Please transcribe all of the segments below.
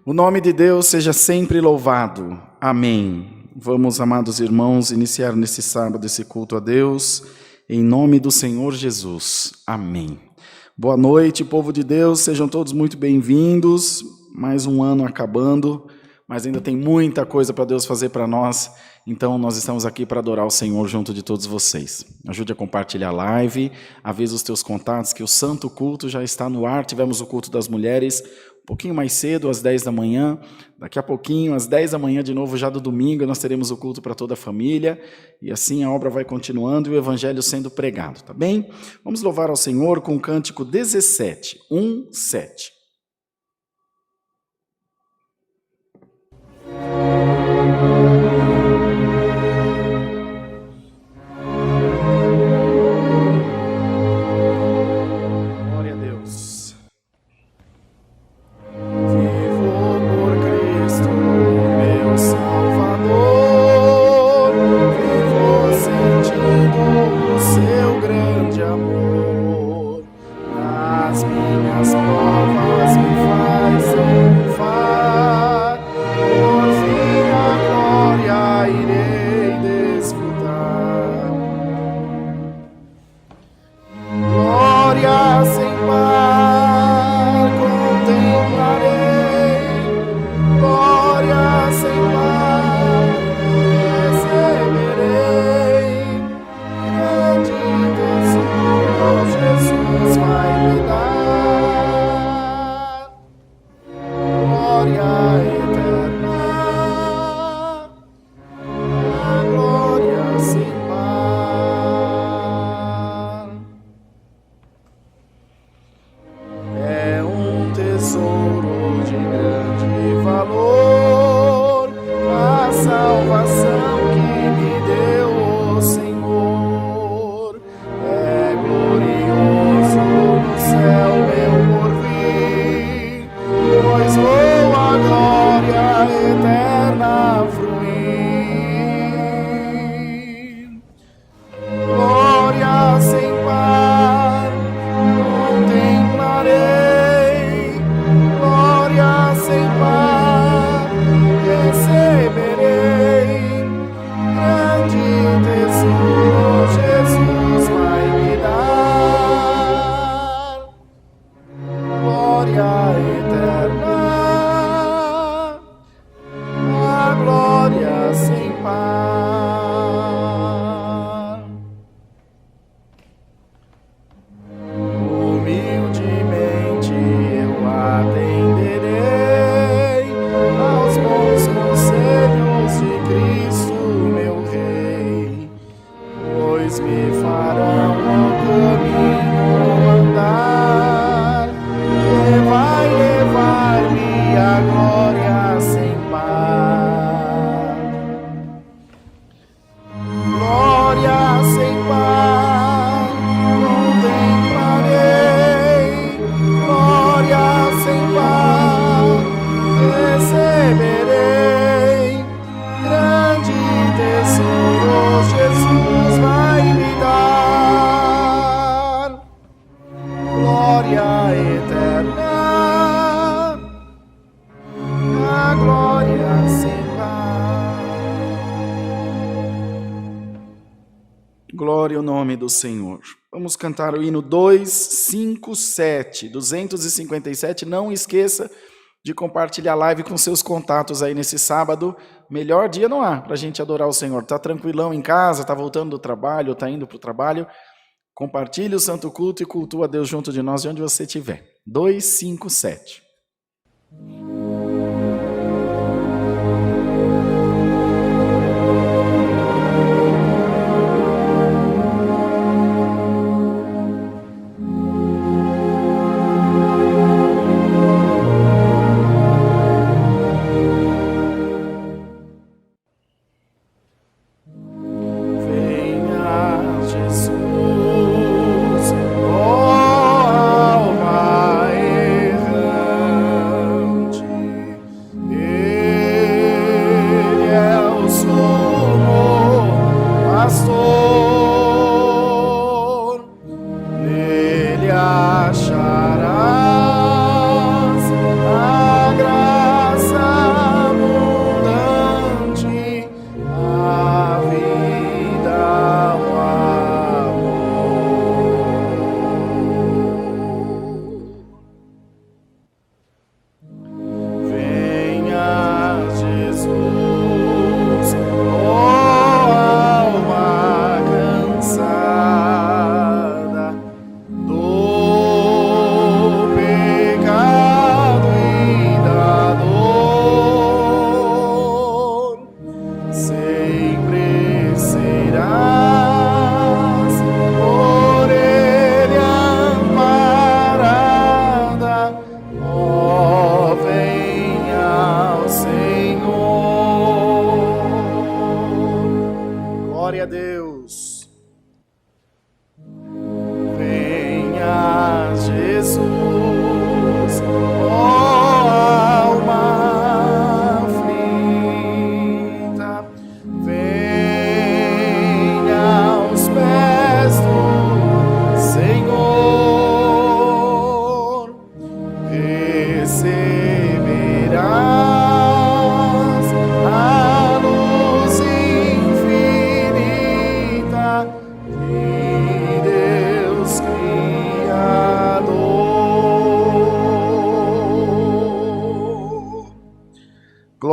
O nome de Deus seja sempre louvado. Amém. Vamos, amados irmãos, iniciar nesse sábado esse culto a Deus, em nome do Senhor Jesus. Amém. Boa noite, povo de Deus, sejam todos muito bem-vindos. Mais um ano acabando, mas ainda tem muita coisa para Deus fazer para nós, então nós estamos aqui para adorar o Senhor junto de todos vocês. Ajude a compartilhar a live, avisa os teus contatos que o Santo Culto já está no ar. Tivemos o culto das mulheres um pouquinho mais cedo, às 10 da manhã, daqui a pouquinho, às 10 da manhã de novo, já do domingo, nós teremos o culto para toda a família, e assim a obra vai continuando e o evangelho sendo pregado, tá bem? Vamos louvar ao Senhor com o cântico 17, 7. Glória a Deus. Vivo por Cristo, meu Salvador, vivo sentindo o seu grande amor. Nas minhas provas me faz triunfar, por fim a glória irei desfrutar. Glória sem par contemplarei, glória sem par receberei. Grande tesouro Jesus vai me dar, glória eterna, a glória sem par. É um tesouro de grande valor, a salvação que me deu o Senhor. É glorioso no céu meu porvir, pois vou a glória eterna fruir. Glória sem par contemplarei, glória sem par receberei. Grande tesouro Jesus vai me dar, glória eterna, a glória sem par. Humildemente eu atenderei aos bons conselhos de Cristo, meu Rei, pois me farão o caminho andar, que vai levar-me à glória sem par. Glória sem par contemplarei, glória sem par receberei. Grande tesouro Jesus vai me dar, glória eterna, a glória sem par. Glória ao nome do Senhor. Vamos cantar o hino 257, 257. Não esqueça de compartilhar a live com seus contatos aí nesse sábado. Melhor dia não há para a gente adorar o Senhor. Tá tranquilão em casa, tá voltando do trabalho, tá indo para o trabalho. Compartilhe o Santo Culto e cultua a Deus junto de nós, de onde você estiver. 257. Venha Jesus, ó alma errante.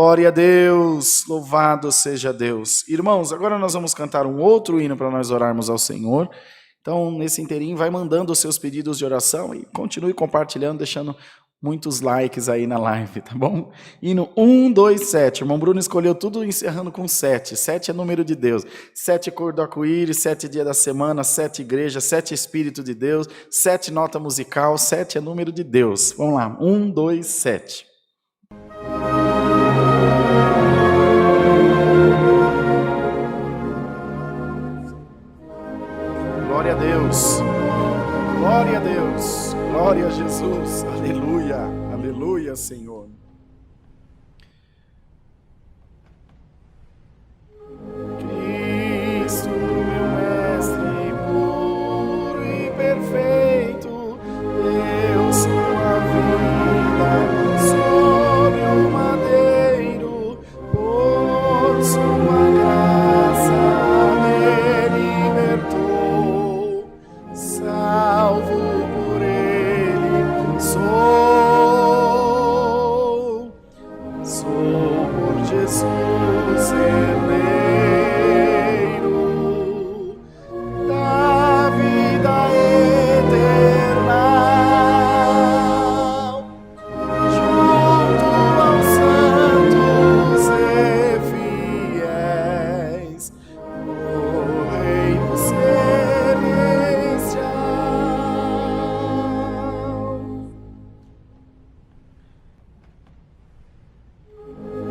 Glória a Deus, louvado seja Deus. Irmãos, agora nós vamos cantar um outro hino para nós orarmos ao Senhor. Então, nesse inteirinho, vai mandando os seus pedidos de oração e continue compartilhando, deixando muitos likes aí na live, tá bom? Hino 127, o irmão Bruno escolheu tudo encerrando com 7. 7 é número de Deus. 7 cor do arco-íris, 7 dia da semana, 7 igreja, 7 Espírito de Deus, 7 nota musical, 7 é número de Deus. Vamos lá, 1, 2, 7. Glória a Deus, glória a Deus, glória a Jesus, aleluia, aleluia, Senhor. Cristo, meu mestre, puro e perfeito, deu sua vida sobre o madeiro, por sua graça me libertou. Salvo por ele sou por Jesus herdeiro da vida eterna, junto aos santos e fiéis, no reino celestial.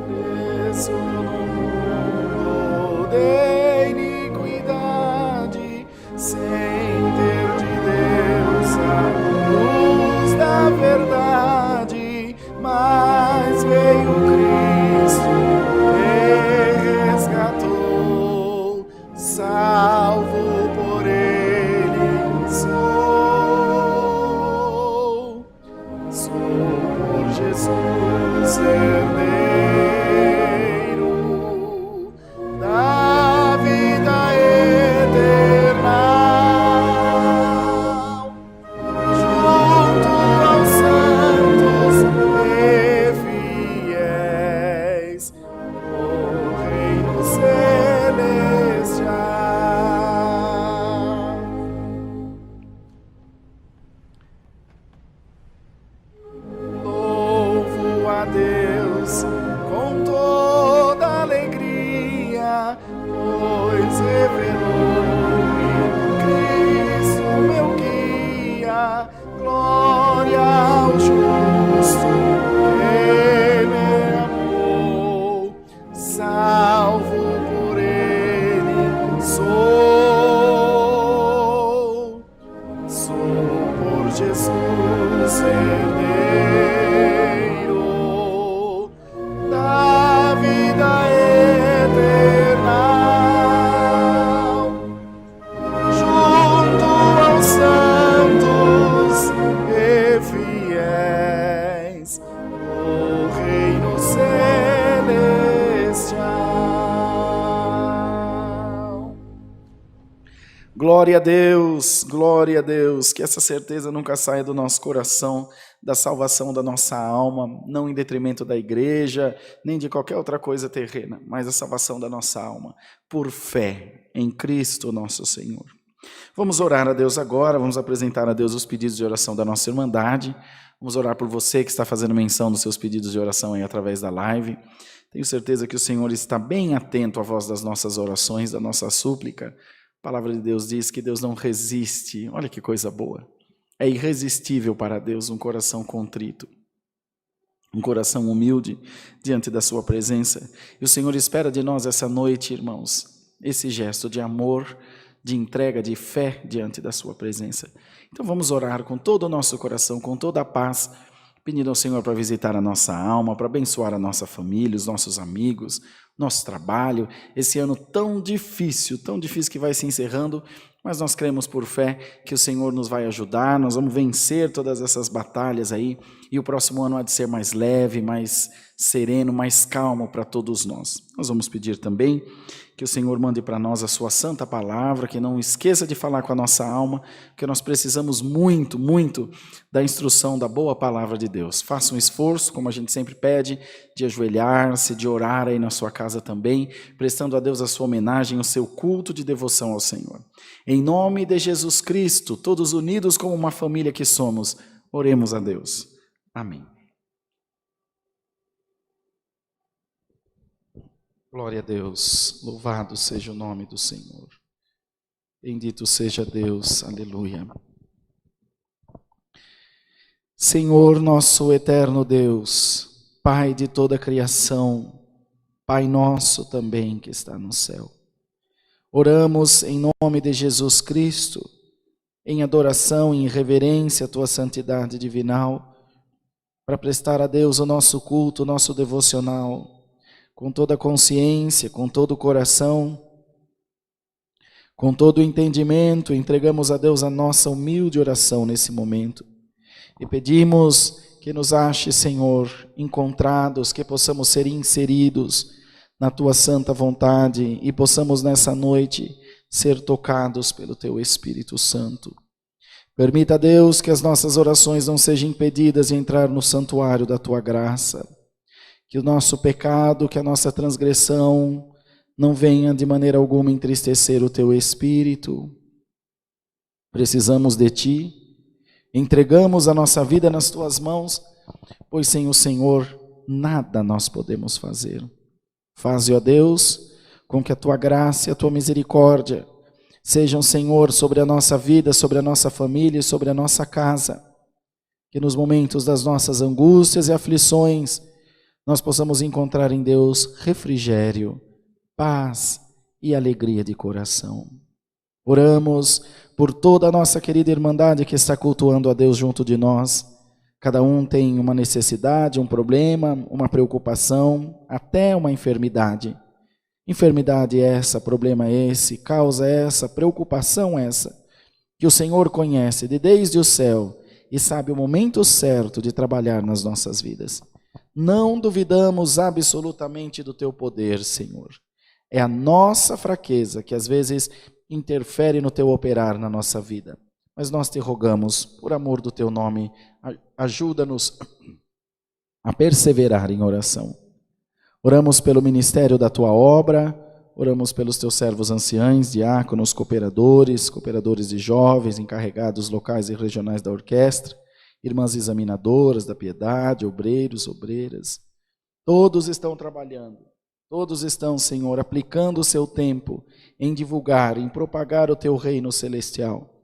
Preso no mundo de iniquidade, sem ter de Deus a luz da verdade, mas veio Cristo e resgatou. Salvo por ele sou por Jesus herdeiro da vida eterna, junto aos santos e fiéis, no reino celestial. Louvo a Deus com toda alegria, pois revelou-me Cristo meu guia. Glória ao justo que me amou, salvo por ele sou por Jesus herdeiro da vida eterna, junto aos santos e fiéis, no reino celestial. Glória a Deus, que essa certeza nunca saia do nosso coração, da salvação da nossa alma, não em detrimento da igreja, nem de qualquer outra coisa terrena, mas a salvação da nossa alma, por fé em Cristo nosso Senhor. Vamos orar a Deus agora, vamos apresentar a Deus os pedidos de oração da nossa Irmandade, vamos orar por você que está fazendo menção dos seus pedidos de oração aí através da live. Tenho certeza que o Senhor está bem atento à voz das nossas orações, da nossa súplica. A palavra de Deus diz que Deus não resiste, olha que coisa boa. É irresistível para Deus um coração contrito, um coração humilde diante da sua presença. E o Senhor espera de nós essa noite, irmãos, esse gesto de amor, de entrega, de fé diante da sua presença. Então vamos orar com todo o nosso coração, com toda a paz, pedindo ao Senhor para visitar a nossa alma, para abençoar a nossa família, os nossos amigos, nosso trabalho, esse ano tão difícil que vai se encerrando, mas nós cremos por fé que o Senhor nos vai ajudar, nós vamos vencer todas essas batalhas aí, e o próximo ano há de ser mais leve, mais sereno, mais calmo para todos nós. Nós vamos pedir também que o Senhor mande para nós a sua santa palavra, que não esqueça de falar com a nossa alma, que nós precisamos muito, muito da instrução da boa palavra de Deus. Faça um esforço, como a gente sempre pede, de ajoelhar-se, de orar aí na sua casa também, prestando a Deus a sua homenagem, o seu culto de devoção ao Senhor. Em nome de Jesus Cristo, todos unidos como uma família que somos, oremos a Deus. Amém. Glória a Deus, louvado seja o nome do Senhor. Bendito seja Deus, aleluia. Senhor nosso eterno Deus, Pai de toda a criação, Pai nosso também que está no céu. Oramos em nome de Jesus Cristo, em adoração e em reverência à Tua santidade divinal, para prestar a Deus o nosso culto, o nosso devocional, com toda a consciência, com todo o coração, com todo o entendimento, entregamos a Deus a nossa humilde oração nesse momento. E pedimos que nos ache, Senhor, encontrados, que possamos ser inseridos na Tua santa vontade e possamos nessa noite ser tocados pelo Teu Espírito Santo. Permita, Deus, que as nossas orações não sejam impedidas de entrar no santuário da Tua graça. Que o nosso pecado, que a nossa transgressão não venha de maneira alguma entristecer o Teu Espírito. Precisamos de Ti, entregamos a nossa vida nas Tuas mãos, pois sem o Senhor nada nós podemos fazer. Faze, ó Deus, com que a Tua graça e a Tua misericórdia sejam, Senhor, sobre a nossa vida, sobre a nossa família e sobre a nossa casa. Que nos momentos das nossas angústias e aflições, nós possamos encontrar em Deus refrigério, paz e alegria de coração. Oramos por toda a nossa querida irmandade que está cultuando a Deus junto de nós. Cada um tem uma necessidade, um problema, uma preocupação, até uma enfermidade. Enfermidade essa, problema esse, causa essa, preocupação essa, que o Senhor conhece desde o céu e sabe o momento certo de trabalhar nas nossas vidas. Não duvidamos absolutamente do Teu poder, Senhor. É a nossa fraqueza que às vezes interfere no Teu operar na nossa vida. Mas nós Te rogamos, por amor do Teu nome, ajuda-nos a perseverar em oração. Oramos pelo ministério da Tua obra, oramos pelos Teus servos anciães, diáconos, cooperadores de jovens, encarregados locais e regionais da orquestra, irmãs examinadoras da piedade, obreiros, obreiras, todos estão trabalhando, todos estão, Senhor, aplicando o seu tempo em divulgar, em propagar o Teu reino celestial.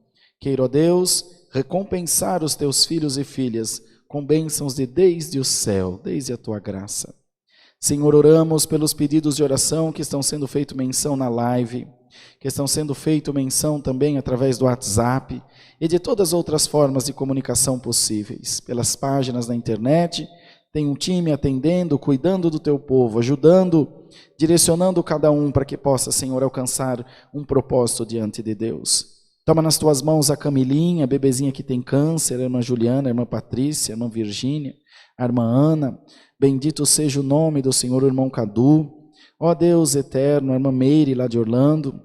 Queira, ó Deus, recompensar os Teus filhos e filhas com bênçãos desde o céu, desde a Tua graça. Senhor, oramos pelos pedidos de oração que estão sendo feito menção na live, que estão sendo feito menção também através do WhatsApp e de todas as outras formas de comunicação possíveis. Pelas páginas na internet, tem um time atendendo, cuidando do Teu povo, ajudando, direcionando cada um para que possa, Senhor, alcançar um propósito diante de Deus. Toma nas Tuas mãos a Camilinha, a bebezinha que tem câncer, a irmã Juliana, a irmã Patrícia, a irmã Virgínia, a irmã Ana. Bendito seja o nome do Senhor, o irmão Cadu. Ó Deus eterno, a irmã Meire lá de Orlando.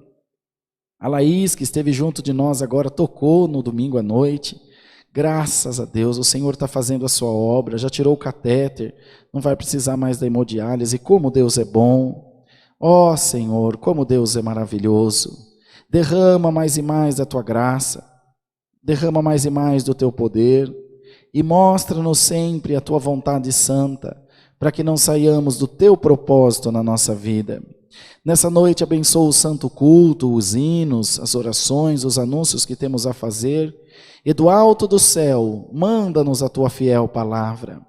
A Laís, que esteve junto de nós agora, tocou no domingo à noite. Graças a Deus, o Senhor está fazendo a sua obra, já tirou o catéter, não vai precisar mais da hemodiálise. Como Deus é bom. Ó Senhor, como Deus é maravilhoso. Derrama mais e mais da Tua graça, derrama mais e mais do Teu poder e mostra-nos sempre a Tua vontade santa, para que não saiamos do Teu propósito na nossa vida. Nessa noite abençoa o santo culto, os hinos, as orações, os anúncios que temos a fazer, e do alto do céu manda-nos a Tua fiel palavra.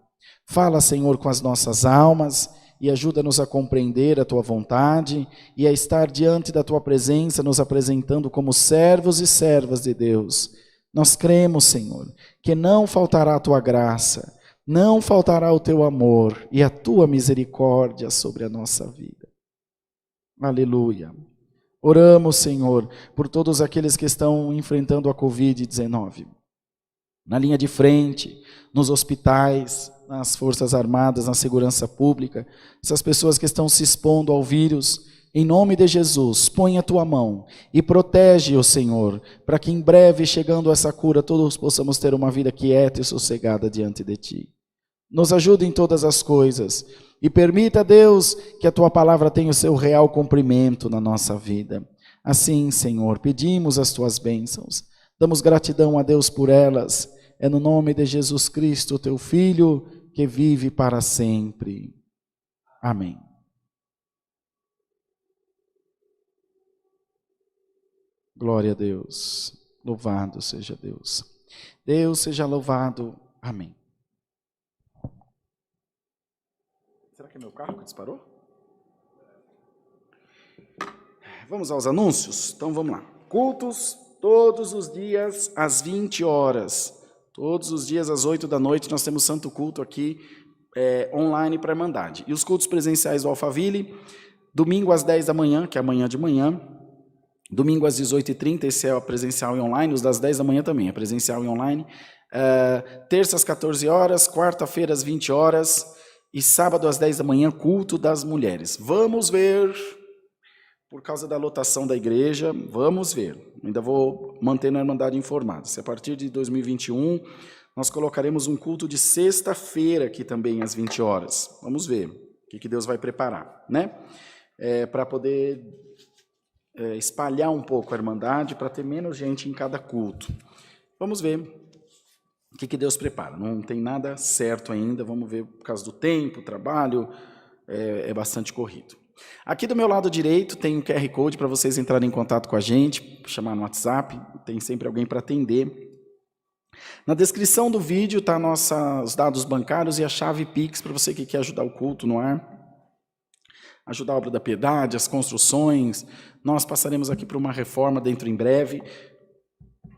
Fala, Senhor, com as nossas almas e ajuda-nos a compreender a Tua vontade e a estar diante da Tua presença, nos apresentando como servos e servas de Deus. Nós cremos, Senhor, que não faltará a Tua graça, não faltará o Teu amor e a Tua misericórdia sobre a nossa vida. Aleluia, Oramos, Senhor, por todos aqueles que estão enfrentando a Covid-19. Na linha de frente, nos hospitais, nas Forças Armadas, na segurança pública, essas pessoas que estão se expondo ao vírus, em nome de Jesus, põe a tua mão e protege-o, Senhor, para que em breve, chegando a essa cura, todos possamos ter uma vida quieta e sossegada diante de ti. Nos ajude em todas as coisas e permita, Deus, que a tua palavra tenha o seu real cumprimento na nossa vida. Assim, Senhor, pedimos as tuas bênçãos, damos gratidão a Deus por elas. É no nome de Jesus Cristo, teu Filho, que vive para sempre. Amém. Glória a Deus. Louvado seja Deus. Deus seja louvado. Amém. Será que é meu carro que disparou? Vamos aos anúncios? Então vamos lá. Cultos todos os dias às 20 horas. Todos os dias às 8 da noite nós temos santo culto aqui online para a Irmandade. E os cultos presenciais do Alphaville, domingo às 10 da manhã, que é amanhã de manhã, domingo às 18h30, esse é o presencial e online, os das 10 da manhã também, é presencial e online, terça às 14 horas, quarta-feira às 20 horas, e sábado às 10 da manhã, culto das mulheres. Vamos ver, por causa da lotação da igreja, vamos ver, ainda vou manter a Irmandade informada, se a partir de 2021, nós colocaremos um culto de sexta-feira aqui também às 20 horas, vamos ver o que Deus vai preparar, né? Para poder espalhar um pouco a Irmandade, para ter menos gente em cada culto. Vamos ver o que Deus prepara. Não tem nada certo ainda, vamos ver por causa do tempo, trabalho, é bastante corrido. Aqui do meu lado direito tem um QR Code para vocês entrarem em contato com a gente, chamar no WhatsApp, tem sempre alguém para atender. Na descrição do vídeo está os dados bancários e a chave Pix para você que quer ajudar o culto no ar. Ajudar a obra da piedade, as construções. Nós passaremos aqui por uma reforma dentro em breve.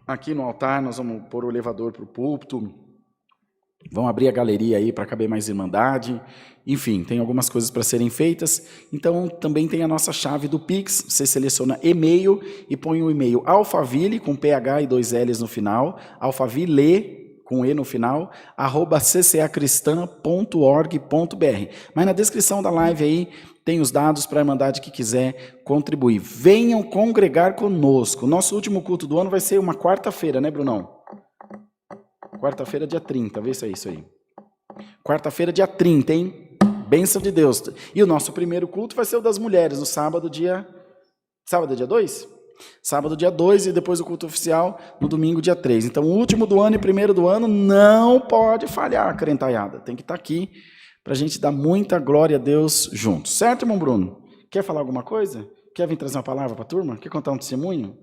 Aqui no altar nós vamos pôr o elevador para o púlpito. Vamos abrir a galeria aí para caber mais irmandade. Enfim, tem algumas coisas para serem feitas. Então, também tem a nossa chave do Pix. Você seleciona e-mail e põe o e-mail alphaville, com PH e 2 L's no final, alphaville, com E no final, @ccacristã.org.br. Mas na descrição da live aí tem os dados para a Irmandade que quiser contribuir. Venham congregar conosco. Nosso último culto do ano vai ser uma quarta-feira, né, Brunão? Quarta-feira, dia 30, vê se é isso aí. Quarta-feira, dia 30, hein? Bênção de Deus. E o nosso primeiro culto vai ser o das mulheres, no sábado, dia... Sábado é dia 2? Sábado, dia 2, e depois o culto oficial no domingo, dia 3. Então, o último do ano e primeiro do ano não pode falhar, crentaiada. Tem que estar aqui para a gente dar muita glória a Deus juntos. Certo, irmão Bruno? Quer falar alguma coisa? Quer vir trazer uma palavra para a turma? Quer contar um testemunho?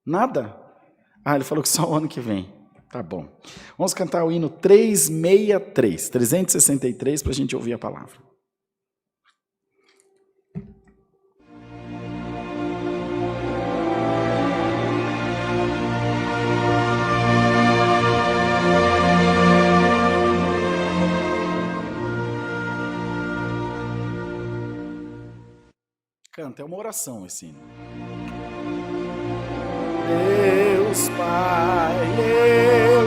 Nada? Ah, ele falou que só o ano que vem. Tá bom. Vamos cantar o hino 363 para a gente ouvir a palavra. Canta, é uma oração esse hino. Deus Pai, eu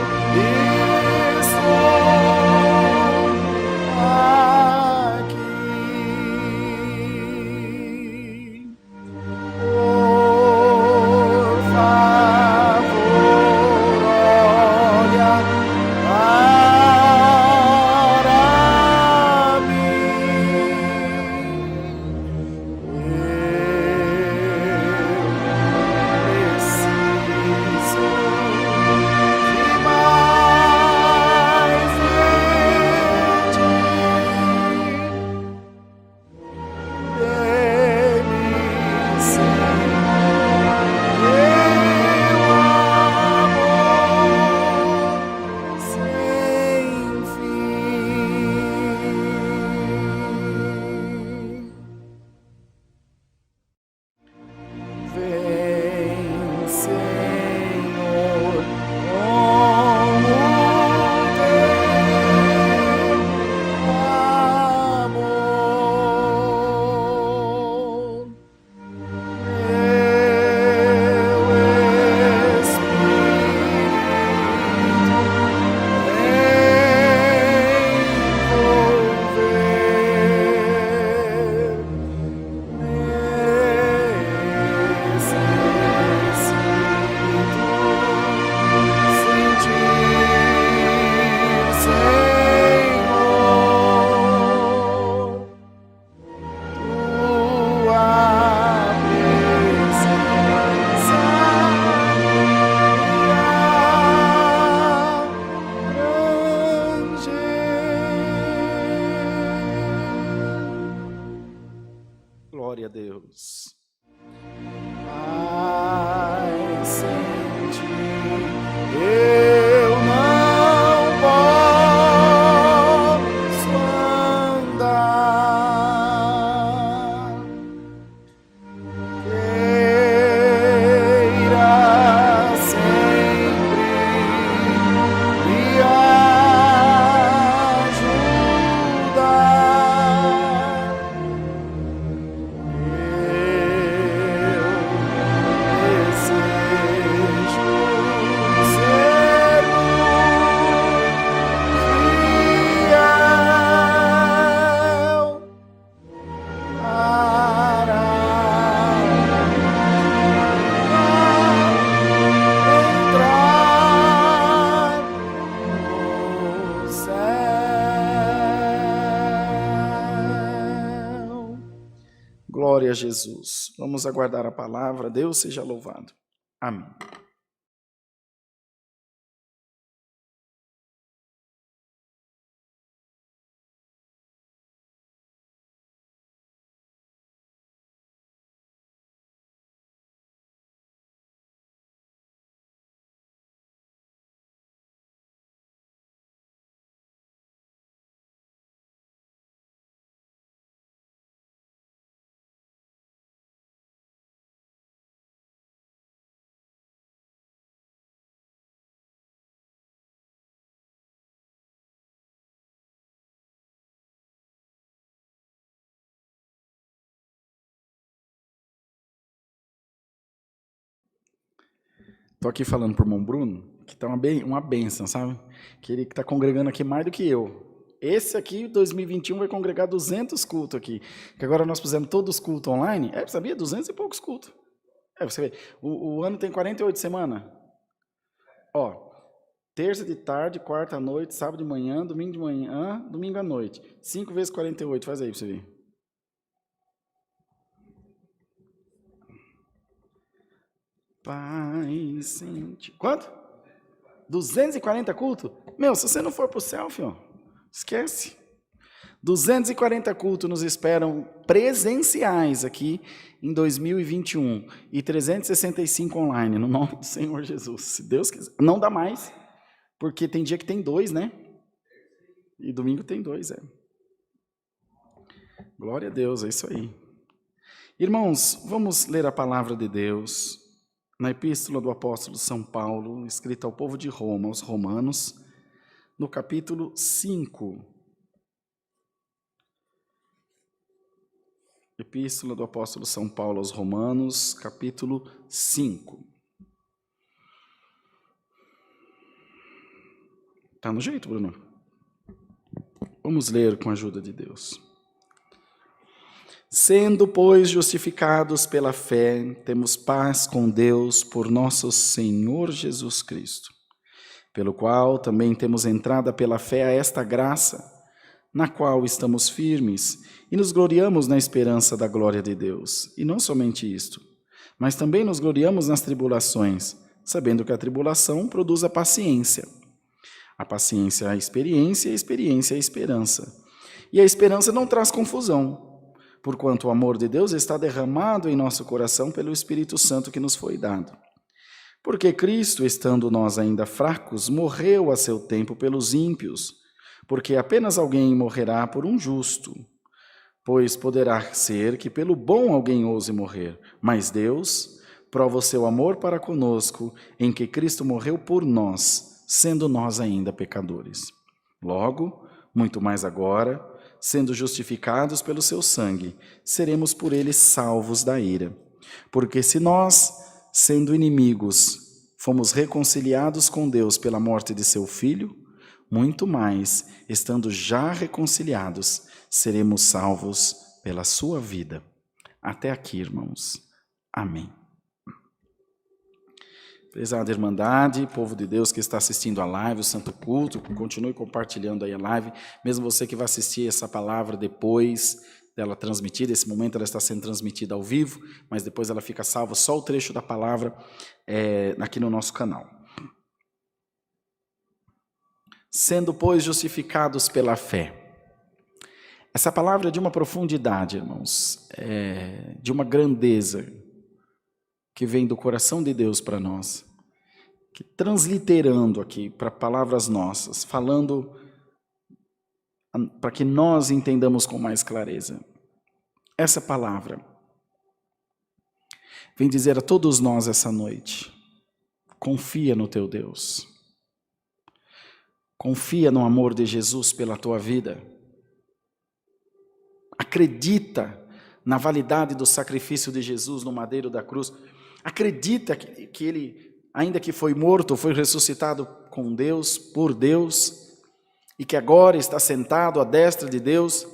estou aqui. Por favor, olha para mim. Preciso Glória a Deus. Ai, sem ti eu não posso andar. Queira sempre me ajudar. Glória a Jesus. Vamos aguardar a palavra. Deus seja louvado. Amém. Estou aqui falando por irmão Bruno, que está uma bênção, sabe? Que ele está congregando aqui mais do que eu. Esse aqui, 2021, vai congregar 200 cultos aqui. Que agora nós fizemos todos os cultos online. Sabia? 200 e poucos cultos. Você vê, o ano tem 48 semanas. Ó, terça de tarde, quarta à noite, sábado de manhã, domingo de manhã, domingo à noite. 5 vezes 48, faz aí para você ver. Pai, sente. Quanto? 240 cultos? Meu, se você não for pro céu, filho, esquece. 240 cultos nos esperam presenciais aqui em 2021 e 365 online, no nome do Senhor Jesus. Se Deus quiser. Não dá mais, porque tem dia que tem 2, né? E domingo tem 2, Glória a Deus, é isso aí. Irmãos, vamos ler a palavra de Deus na epístola do apóstolo São Paulo, escrita ao povo de Roma, aos romanos, no capítulo 5. Epístola do apóstolo São Paulo aos Romanos, capítulo 5. Tá no jeito, Bruno? Vamos ler com a ajuda de Deus. Sendo, pois, justificados pela fé, temos paz com Deus por nosso Senhor Jesus Cristo, pelo qual também temos entrada pela fé a esta graça, na qual estamos firmes e nos gloriamos na esperança da glória de Deus. E não somente isto, mas também nos gloriamos nas tribulações, sabendo que a tribulação produz a paciência. A paciência a experiência, e a experiência a esperança. E a esperança não traz confusão, porquanto o amor de Deus está derramado em nosso coração pelo Espírito Santo que nos foi dado. Porque Cristo, estando nós ainda fracos, morreu a seu tempo pelos ímpios, porque apenas alguém morrerá por um justo. Pois poderá ser que pelo bom alguém ouse morrer, mas Deus prova o seu amor para conosco, em que Cristo morreu por nós, sendo nós ainda pecadores. Logo, muito mais agora, sendo justificados pelo seu sangue, seremos por ele salvos da ira. Porque se nós, sendo inimigos, fomos reconciliados com Deus pela morte de seu Filho, muito mais, estando já reconciliados, seremos salvos pela sua vida. Até aqui, irmãos. Amém. Prezada Irmandade, povo de Deus que está assistindo a live, o Santo Culto, continue compartilhando aí a live, mesmo você que vai assistir essa palavra depois dela transmitida, esse momento ela está sendo transmitida ao vivo, mas depois ela fica salva, só o trecho da palavra aqui no nosso canal. Sendo, pois, justificados pela fé. Essa palavra é de uma profundidade, irmãos, de uma grandeza que vem do coração de Deus para nós, que transliterando aqui para palavras nossas, falando para que nós entendamos com mais clareza. Essa palavra vem dizer a todos nós essa noite: confia no teu Deus, confia no amor de Jesus pela tua vida, acredita na validade do sacrifício de Jesus no madeiro da cruz, acredita que ele, ainda que foi morto, foi ressuscitado com Deus, por Deus, e que agora está sentado à destra de Deus,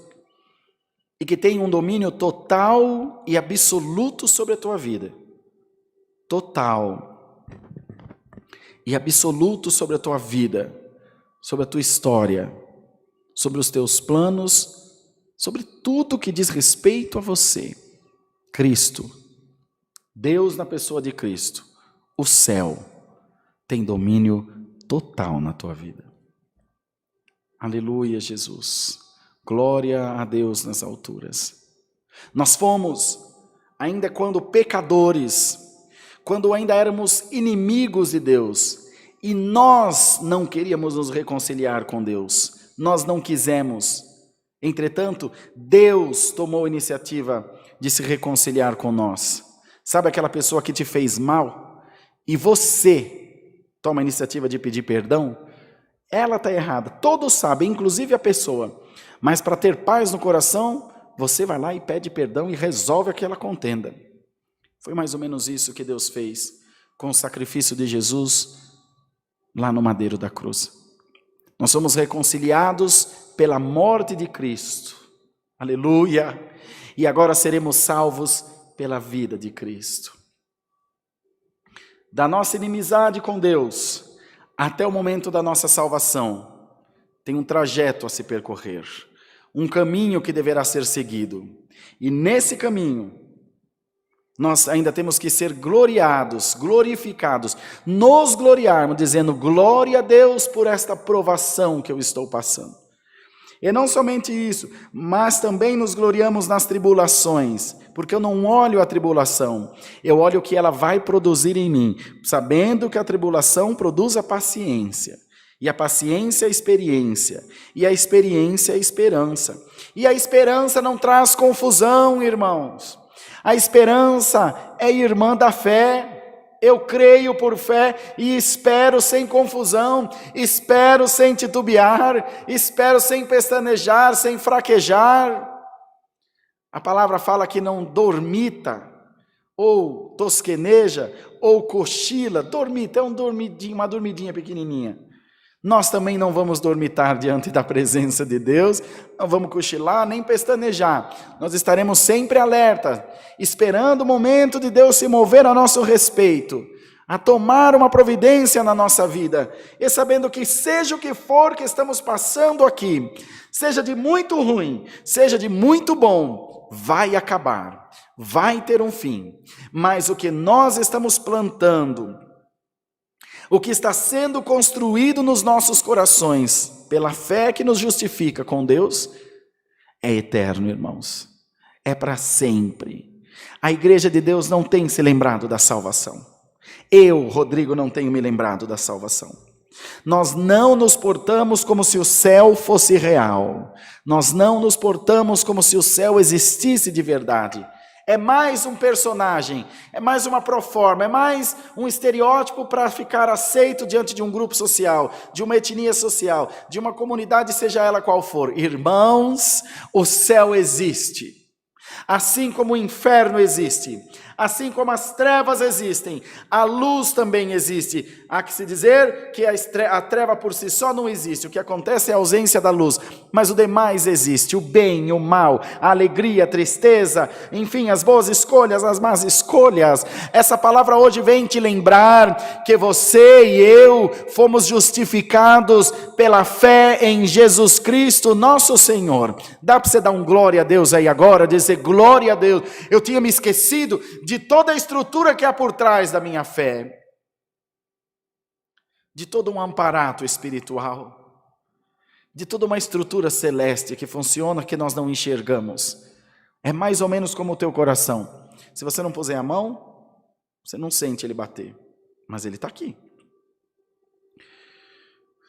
e que tem um domínio total e absoluto sobre a tua vida. Total e absoluto sobre a tua vida, sobre a tua história, sobre os teus planos, sobre tudo que diz respeito a você. Cristo, Deus na pessoa de Cristo, o céu tem domínio total na tua vida. Aleluia, Jesus. Glória a Deus nas alturas. Nós fomos, ainda quando pecadores, quando ainda éramos inimigos de Deus, e nós não queríamos nos reconciliar com Deus, nós não quisemos. Entretanto, Deus tomou a iniciativa de se reconciliar com nós. Sabe aquela pessoa que te fez mal e você toma a iniciativa de pedir perdão? Ela está errada, todos sabem, inclusive a pessoa. Mas para ter paz no coração, você vai lá e pede perdão e resolve aquela contenda. Foi mais ou menos isso que Deus fez com o sacrifício de Jesus lá no madeiro da cruz. Nós somos reconciliados pela morte de Cristo. Aleluia! E agora seremos salvos pela vida de Cristo. Da nossa inimizade com Deus até o momento da nossa salvação, tem um trajeto a se percorrer, um caminho que deverá ser seguido. E nesse caminho, nós ainda temos que ser gloriados, glorificados, nos gloriarmos, dizendo: glória a Deus por esta provação que eu estou passando. E não somente isso, mas também nos gloriamos nas tribulações, porque eu não olho a tribulação, eu olho o que ela vai produzir em mim, sabendo que a tribulação produz a paciência, e a paciência a experiência, e a experiência a esperança. E a esperança não traz confusão, irmãos. A esperança é irmã da fé. Eu creio por fé e espero sem confusão, espero sem titubear, espero sem pestanejar, sem fraquejar. A palavra fala que não dormita, ou tosqueneja, ou cochila. Dormita é uma dormidinha pequenininha. Nós também não vamos dormitar diante da presença de Deus, não vamos cochilar nem pestanejar. Nós estaremos sempre alertas, esperando o momento de Deus se mover a nosso respeito, a tomar uma providência na nossa vida, e sabendo que seja o que for que estamos passando aqui, seja de muito ruim, seja de muito bom, vai acabar, vai ter um fim. Mas o que nós estamos plantando, o que está sendo construído nos nossos corações, pela fé que nos justifica com Deus, é eterno, irmãos. É para sempre. A igreja de Deus não tem se lembrado da salvação. Eu, Rodrigo, não tenho me lembrado da salvação. Nós não nos portamos como se o céu fosse real. Nós não nos portamos como se o céu existisse de verdade. É mais um personagem, é mais uma proforma, é mais um estereótipo para ficar aceito diante de um grupo social, de uma etnia social, de uma comunidade, seja ela qual for. Irmãos, o céu existe, assim como o inferno existe, assim como as trevas existem, a luz também existe. Há que se dizer que a treva por si só não existe, o que acontece é a ausência da luz, mas o demais existe, o bem, o mal, a alegria, a tristeza, enfim, as boas escolhas, as más escolhas. Essa palavra hoje vem te lembrar que você e eu fomos justificados pela fé em Jesus Cristo, nosso Senhor. Dá para você dar um glória a Deus aí agora, dizer glória a Deus. Eu tinha me esquecido de toda a estrutura que há por trás da minha fé, de todo um amparato espiritual, de toda uma estrutura celeste que funciona, que nós não enxergamos. É mais ou menos como o teu coração. Se você não puser a mão, você não sente ele bater, mas ele está aqui.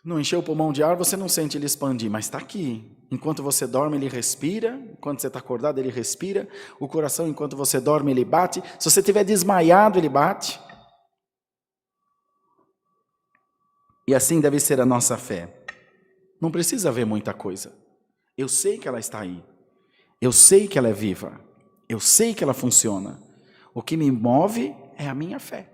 Não encheu o pulmão de ar, você não sente ele expandir, mas está aqui. Enquanto você dorme, ele respira. Enquanto você está acordado, ele respira. O coração, enquanto você dorme, ele bate. Se você estiver desmaiado, ele bate. E assim deve ser a nossa fé. Não precisa ver muita coisa. Eu sei que ela está aí. Eu sei que ela é viva. Eu sei que ela funciona. O que me move é a minha fé.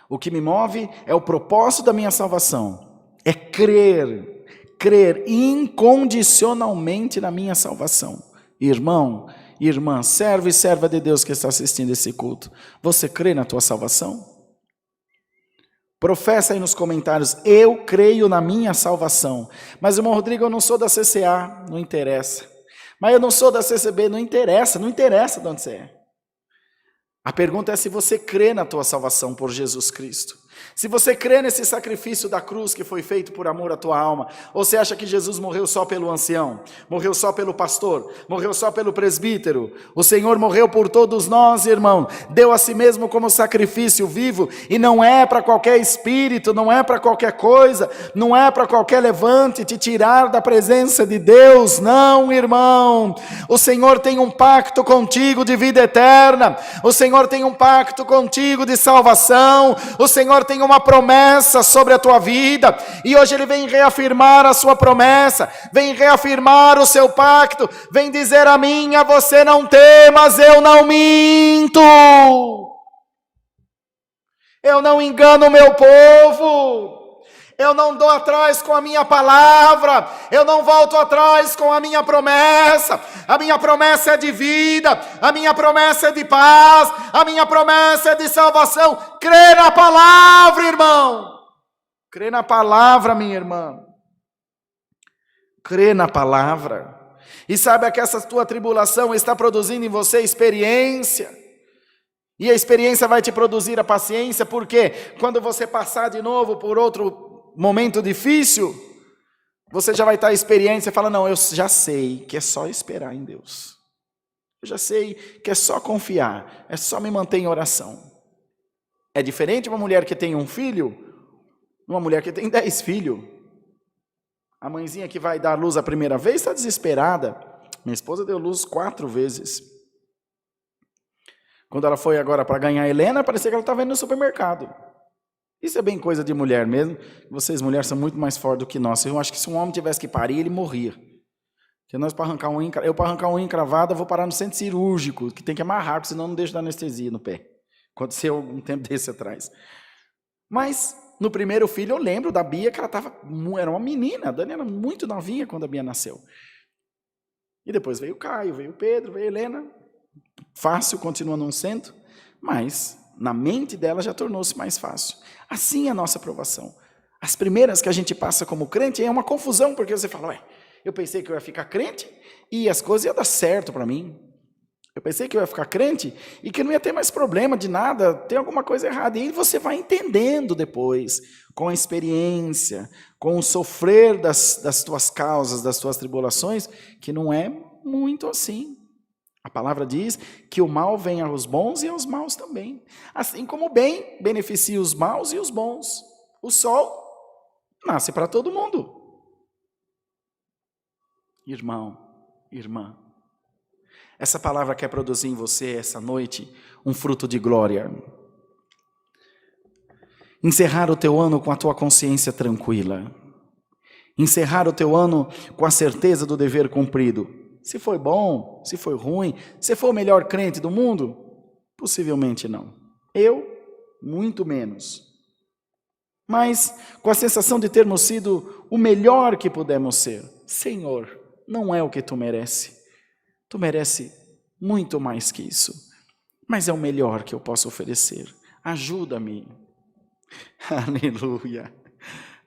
O que me move é o propósito da minha salvação. É crer incondicionalmente na minha salvação. Irmão, irmã, servo e serva de Deus que está assistindo esse culto, você crê na tua salvação? Professa aí nos comentários, eu creio na minha salvação. Mas, irmão Rodrigo, eu não sou da CCA, não interessa. Mas eu não sou da CCB, não interessa de onde você é. A pergunta é se você crê na tua salvação por Jesus Cristo. Se você crê nesse sacrifício da cruz que foi feito por amor à tua alma, ou você acha que Jesus morreu só pelo ancião, morreu só pelo pastor, morreu só pelo presbítero? O Senhor morreu por todos nós, irmão, deu a si mesmo como sacrifício vivo, e não é para qualquer espírito, não é para qualquer coisa, não é para qualquer levante te tirar da presença de Deus, não, irmão. O Senhor tem um pacto contigo de vida eterna, o Senhor tem um pacto contigo de salvação, o Senhor tem uma promessa sobre a tua vida, e hoje Ele vem reafirmar a sua promessa, vem reafirmar o seu pacto, vem dizer a mim, a você: não temas, eu não minto, eu não engano o meu povo, eu não dou atrás com a minha palavra, eu não volto atrás com a minha promessa é de vida, a minha promessa é de paz, a minha promessa é de salvação. Crê na palavra, irmão, crê na palavra, minha irmã, crê na palavra, e saiba que essa tua tribulação está produzindo em você experiência, e a experiência vai te produzir a paciência, porque quando você passar de novo por outro momento difícil, você já vai estar experiente, você fala: não, eu já sei que é só esperar em Deus, eu já sei que é só confiar, é só me manter em oração. É diferente uma mulher que tem um filho, uma mulher que tem 10 filhos. A mãezinha que vai dar luz a primeira vez está desesperada. Minha esposa deu luz 4 vezes. Quando ela foi agora para ganhar a Helena, parecia que ela estava indo no supermercado. Isso é bem coisa de mulher mesmo. Vocês, mulheres, são muito mais fortes do que nós. Eu acho que se um homem tivesse que parir, ele morria. Porque nós, para arrancar uma unha encravada, vou parar no centro cirúrgico, que tem que amarrar, porque senão não deixa dar anestesia no pé. Aconteceu um tempo desse atrás. Mas, no primeiro filho, eu lembro da Bia, que ela era uma menina. A Dani era muito novinha quando a Bia nasceu. E depois veio o Caio, veio o Pedro, veio a Helena. Fácil, continua não sendo, mas na mente dela já tornou-se mais fácil. Assim é a nossa aprovação. As primeiras que a gente passa como crente é uma confusão, porque você fala: eu pensei que eu ia ficar crente e as coisas iam dar certo para mim. Eu pensei que eu ia ficar crente e que não ia ter mais problema de nada, tem alguma coisa errada. E aí você vai entendendo depois, com a experiência, com o sofrer das tuas causas, das tuas tribulações, que não é muito assim. A palavra diz que o mal vem aos bons e aos maus também. Assim como o bem beneficia os maus e os bons. O sol nasce para todo mundo. Irmão, irmã, essa palavra quer produzir em você essa noite um fruto de glória. Encerrar o teu ano com a tua consciência tranquila. Encerrar o teu ano com a certeza do dever cumprido. Se foi bom, se foi ruim, se foi o melhor crente do mundo, possivelmente não. Eu, muito menos. Mas com a sensação de termos sido o melhor que pudemos ser. Senhor, não é o que tu merece. Tu merece muito mais que isso. Mas é o melhor que eu posso oferecer. Ajuda-me. Aleluia.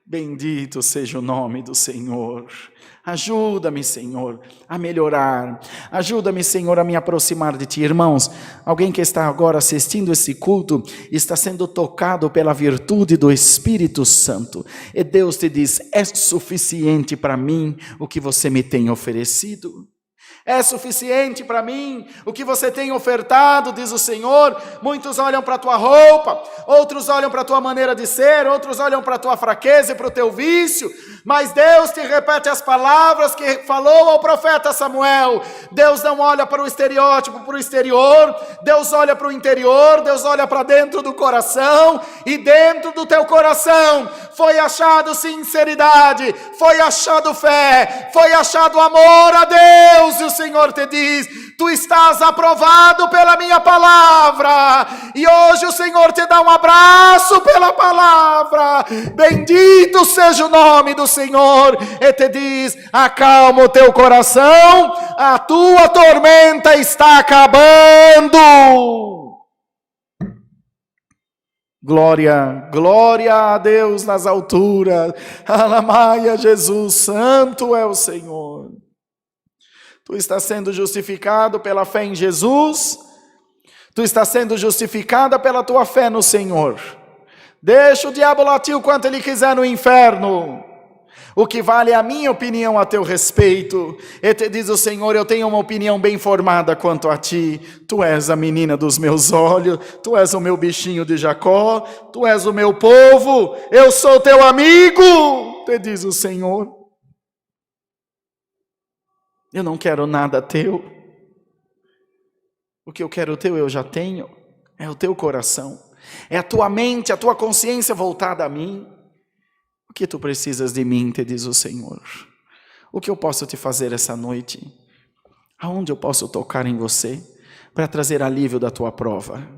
Bendito seja o nome do Senhor. Ajuda-me, Senhor, a melhorar. Ajuda-me, Senhor, a me aproximar de Ti. Irmãos, alguém que está agora assistindo esse culto, está sendo tocado pela virtude do Espírito Santo. E Deus te diz, é suficiente para mim o que você me tem oferecido. É suficiente para mim o que você tem ofertado, diz o Senhor. Muitos olham para a tua roupa, outros olham para a tua maneira de ser, outros olham para a tua fraqueza e para o teu vício, mas Deus te repete as palavras que falou ao profeta Samuel. Deus não olha para o estereótipo, para o exterior, Deus olha para o interior, Deus olha para dentro do coração, e dentro do teu coração foi achado sinceridade, foi achado fé, foi achado amor a Deus, e o Senhor te diz, tu estás aprovado pela minha palavra, e hoje o Senhor te dá um abraço pela palavra. Bendito seja o nome do Senhor, e te diz, acalma o teu coração, a tua tormenta está acabando. Glória, glória a Deus nas alturas, alamaia Jesus, santo é o Senhor. Tu estás sendo justificado pela fé em Jesus, tu estás sendo justificada pela tua fé no Senhor. Deixa o diabo latir o quanto ele quiser no inferno. O que vale é a minha opinião a teu respeito. E te diz o Senhor, eu tenho uma opinião bem formada quanto a ti. Tu és a menina dos meus olhos, tu és o meu bichinho de Jacó, tu és o meu povo, eu sou teu amigo, te diz o Senhor. Eu não quero nada teu. O que eu quero teu eu já tenho. É o teu coração. É a tua mente, a tua consciência voltada a mim. O que tu precisas de mim, te diz o Senhor. O que eu posso te fazer essa noite? Aonde eu posso tocar em você para trazer alívio da tua prova?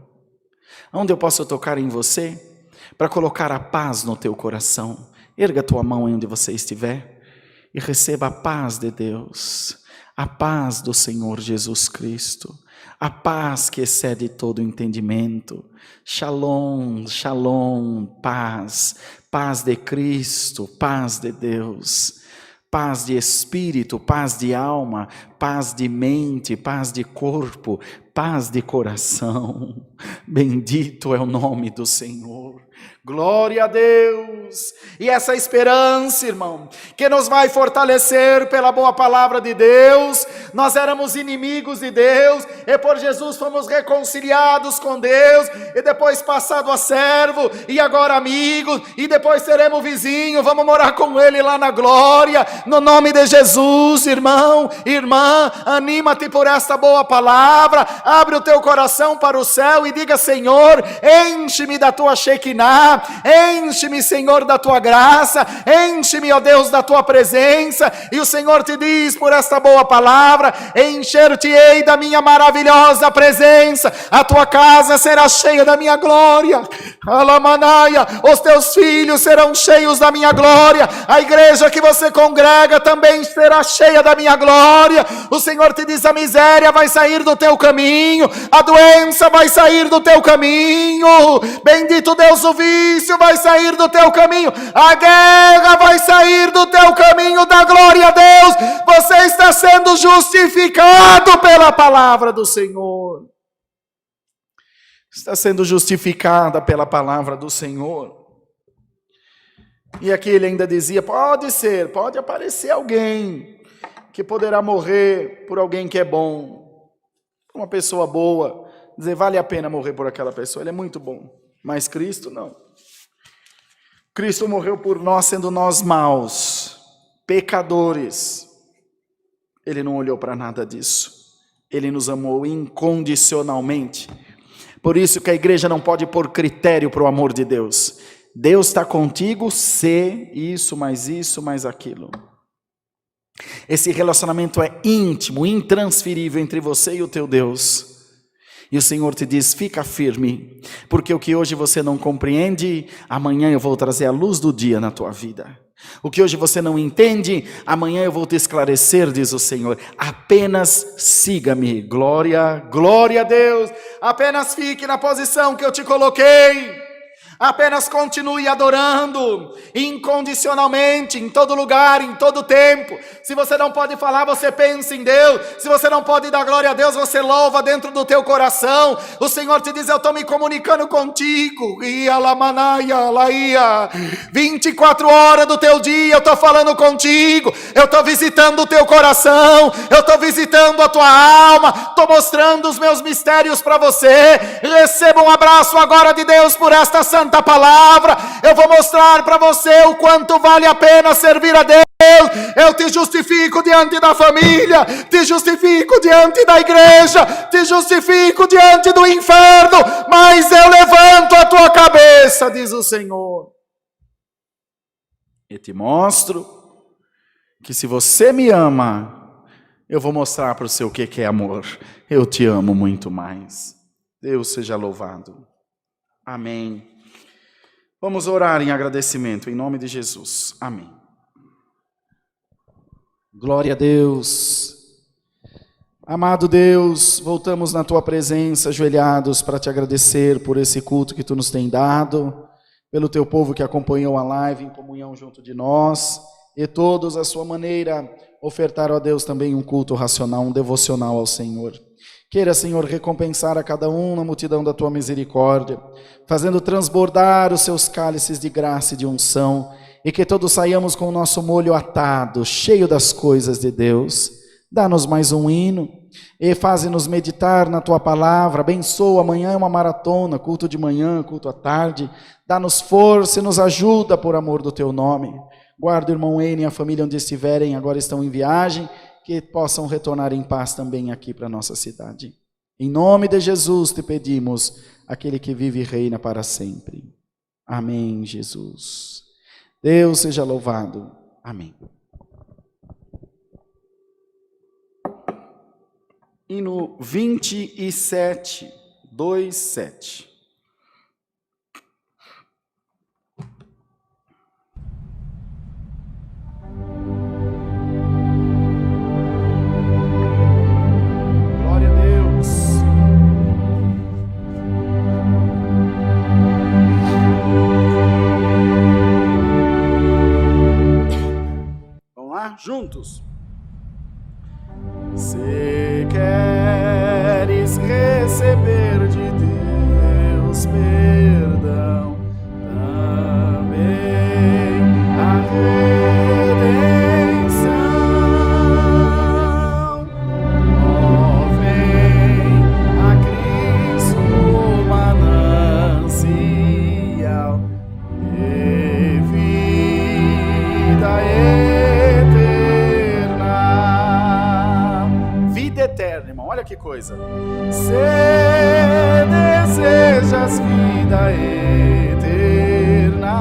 Aonde eu posso tocar em você para colocar a paz no teu coração? Erga a tua mão onde você estiver e receba a paz de Deus. A paz do Senhor Jesus Cristo, a paz que excede todo entendimento. Shalom, shalom, paz, paz de Cristo, paz de Deus, paz de espírito, paz de alma, paz de mente, paz de corpo, paz de coração. Bendito é o nome do Senhor. Glória a Deus. E essa esperança, irmão, que nos vai fortalecer pela boa palavra de Deus. Nós éramos inimigos de Deus e por Jesus fomos reconciliados com Deus, e depois passado a servo, e agora amigos, e depois seremos vizinhos, vamos morar com Ele lá na glória, no nome de Jesus. Irmão, irmã, anima-te por esta boa palavra, abre o teu coração para o céu e diga, Senhor, enche-me da tua Shekinah, enche-me, Senhor, da tua graça, enche-me, ó Deus, da tua presença. E o Senhor te diz por esta boa palavra, encher-te-ei da minha maravilhosa presença, a tua casa será cheia da minha glória, alamanaia, os teus filhos serão cheios da minha glória, a igreja que você congrega também será cheia da minha glória. O Senhor te diz, a miséria vai sair do teu caminho, a doença vai sair do teu caminho, bendito Deus, o vício vai sair do teu caminho, a guerra vai sair do teu caminho, da glória a Deus. Você está sendo justificado pela palavra do Senhor. Está sendo justificada pela palavra do Senhor. E aqui ele ainda dizia, pode aparecer alguém que poderá morrer por alguém que é bom, uma pessoa boa, dizer, vale a pena morrer por aquela pessoa, ele é muito bom, mas Cristo não. Cristo morreu por nós, sendo nós maus, pecadores. Ele não olhou para nada disso, ele nos amou incondicionalmente. Por isso que a igreja não pode pôr critério para o amor de Deus. Deus está contigo, se isso, mais aquilo. Esse relacionamento é íntimo, intransferível entre você e o teu Deus. E o Senhor te diz, fica firme, porque o que hoje você não compreende, amanhã eu vou trazer a luz do dia na tua vida. O que hoje você não entende, amanhã eu vou te esclarecer, diz o Senhor. Apenas siga-me, glória, glória a Deus. Apenas fique na posição que eu te coloquei. Apenas continue adorando incondicionalmente, em todo lugar, em todo tempo. Se você não pode falar, você pensa em Deus. Se você não pode dar glória a Deus, você louva dentro do teu coração. O Senhor te diz: eu estou me comunicando contigo. 24 horas do teu dia eu estou falando contigo. Eu estou visitando o teu coração. Eu estou visitando a tua alma. Estou mostrando os meus mistérios para você. Receba um abraço agora de Deus por esta santa palavra. Eu vou mostrar para você o quanto vale a pena servir a Deus. Eu te justifico diante da família, te justifico diante da igreja, te justifico diante do inferno, mas eu levanto a tua cabeça, diz o Senhor, e te mostro que se você me ama, eu vou mostrar para você o que é amor. Eu te amo muito mais. Deus seja louvado. Amém. Vamos orar em agradecimento, em nome de Jesus. Amém. Glória a Deus. Amado Deus, voltamos na Tua presença, ajoelhados, para Te agradecer por esse culto que Tu nos tem dado, pelo Teu povo que acompanhou a live em comunhão junto de nós, e todos, à sua maneira, ofertaram a Deus também um culto racional, um devocional ao Senhor. Queira, Senhor, recompensar a cada um na multidão da Tua misericórdia, fazendo transbordar os Seus cálices de graça e de unção, e que todos saiamos com o nosso molho atado, cheio das coisas de Deus. Dá-nos mais um hino, e faze-nos meditar na Tua palavra. Abençoa, amanhã é uma maratona, culto de manhã, culto à tarde. Dá-nos força e nos ajuda por amor do Teu nome. Guarda o irmão N e a família onde estiverem, agora estão em viagem, que possam retornar em paz também aqui para a nossa cidade. Em nome de Jesus te pedimos, aquele que vive e reina para sempre. Amém, Jesus. Deus seja louvado. Amém. Hino 27, 27. Juntos. Se queres receber de Deus perdão, também a redenção, ó, vem a Cristo manancial de vida eterna, irmão, olha que coisa. Se desejas vida eterna,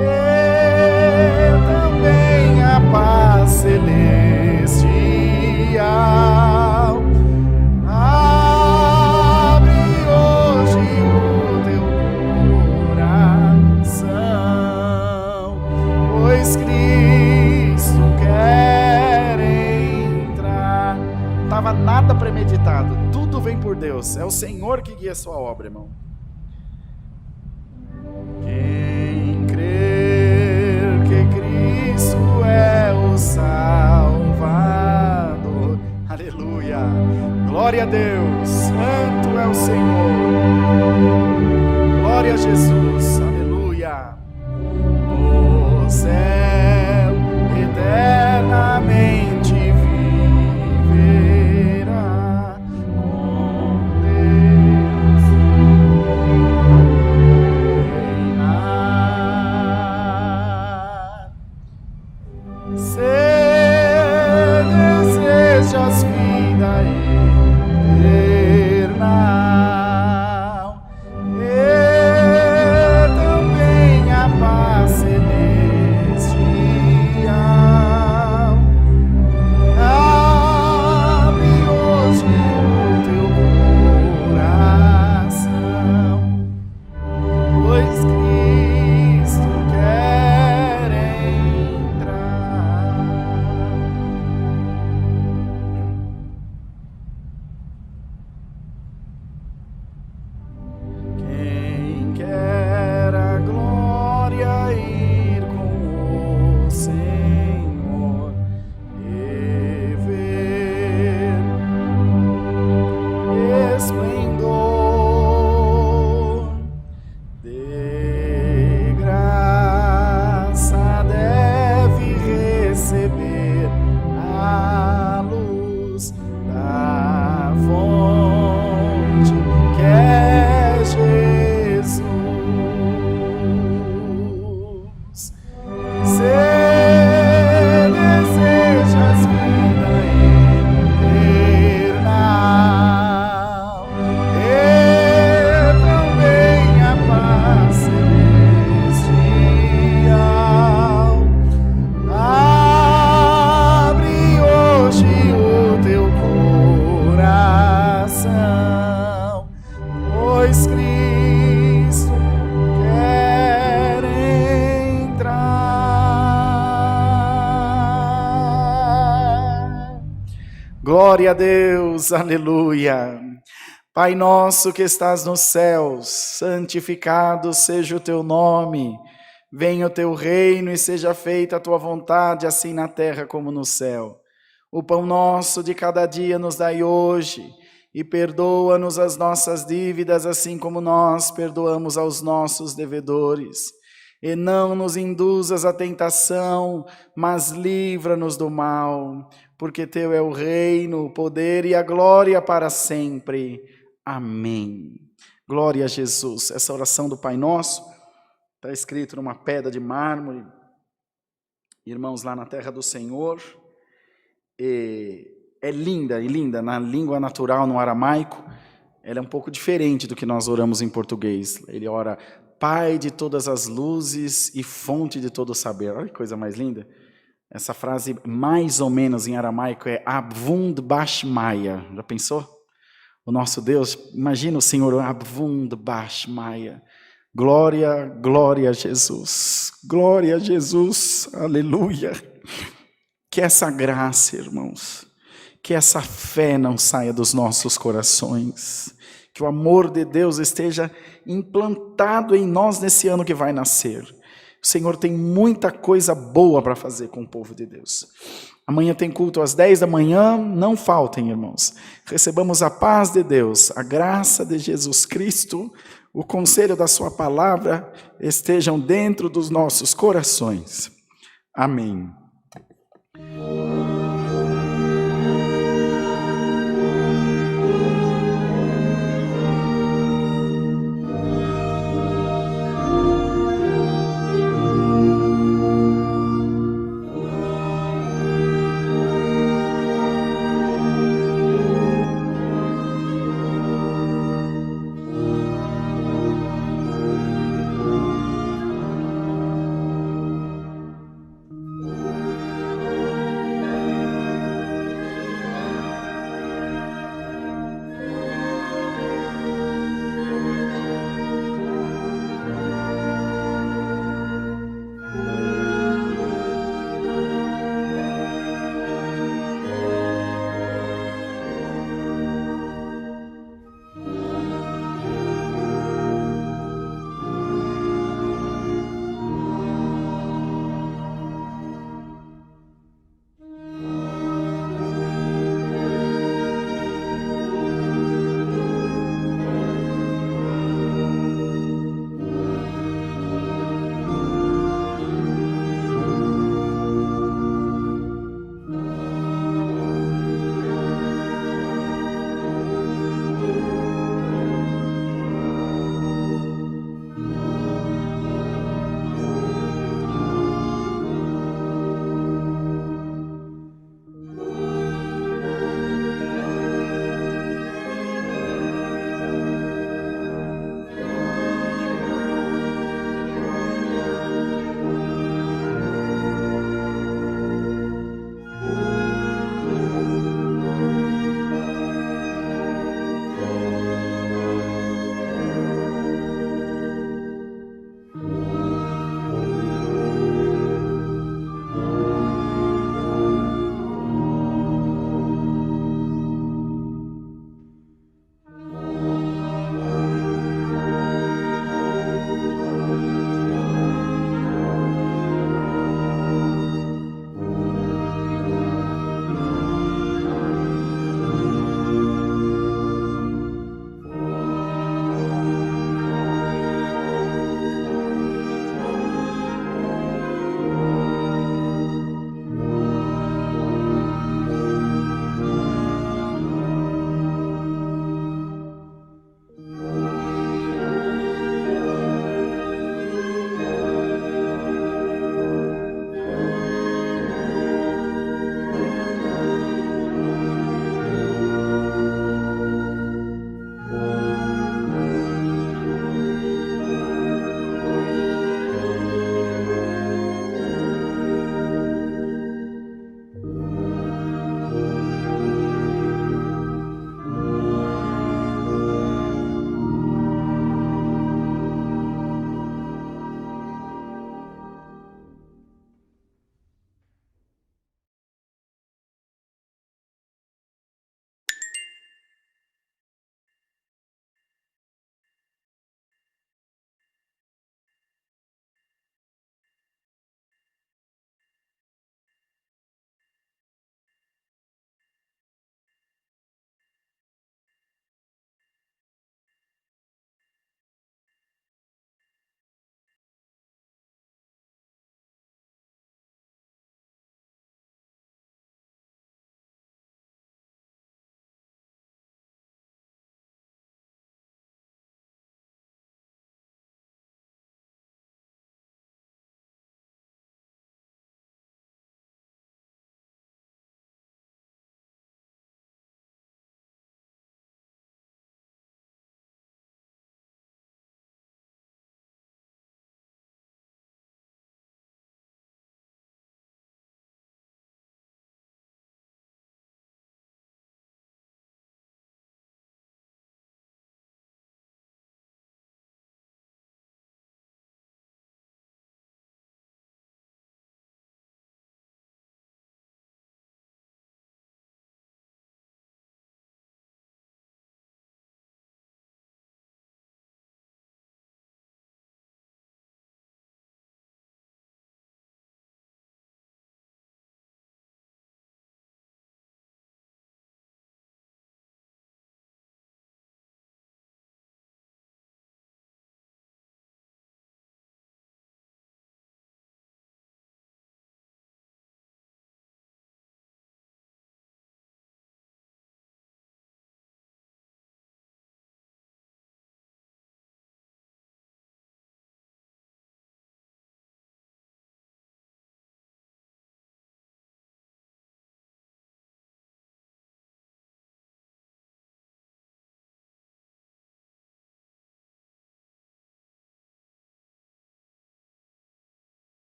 e também a paz celestial, abre hoje o teu coração, pois Cristo quer entrar. Estava nada premeditado, tudo vem por Deus, é o Senhor que guia a sua obra, irmão. Quem crer que Cristo é o Salvador, aleluia, glória a Deus, santo é o Senhor, glória a Jesus, aleluia. O céu eternamente viverá com Deus reinar. Se desejas vida eterna, e também a paz celestial, Glória a Deus, aleluia. Pai nosso que estás nos céus, santificado seja o teu nome. Venha o teu reino e seja feita a tua vontade, assim na terra como no céu. O pão nosso de cada dia nos dai hoje, e perdoa-nos as nossas dívidas, assim como nós perdoamos aos nossos devedores. E não nos induzas à tentação, mas livra-nos do mal, porque teu é o reino, o poder e a glória para sempre. Amém. Glória a Jesus. Essa oração do Pai Nosso está escrito numa pedra de mármore, irmãos, lá na terra do Senhor. É linda, na língua natural, no aramaico, ela é um pouco diferente do que nós oramos em português. Ele ora, Pai de todas as luzes e fonte de todo saber. Olha que coisa mais linda. Essa frase, mais ou menos em aramaico, é Abvund Bashmaya. Já pensou? O nosso Deus, imagina o Senhor, Abvund Bashmaya. Glória, glória a Jesus. Glória a Jesus. Aleluia. Que essa graça, irmãos, que essa fé não saia dos nossos corações, que o amor de Deus esteja implantado em nós nesse ano que vai nascer. O Senhor tem muita coisa boa para fazer com o povo de Deus. Amanhã tem culto às 10 da manhã, não faltem, irmãos. Recebamos a paz de Deus, a graça de Jesus Cristo, o conselho da sua palavra estejam dentro dos nossos corações. Amém.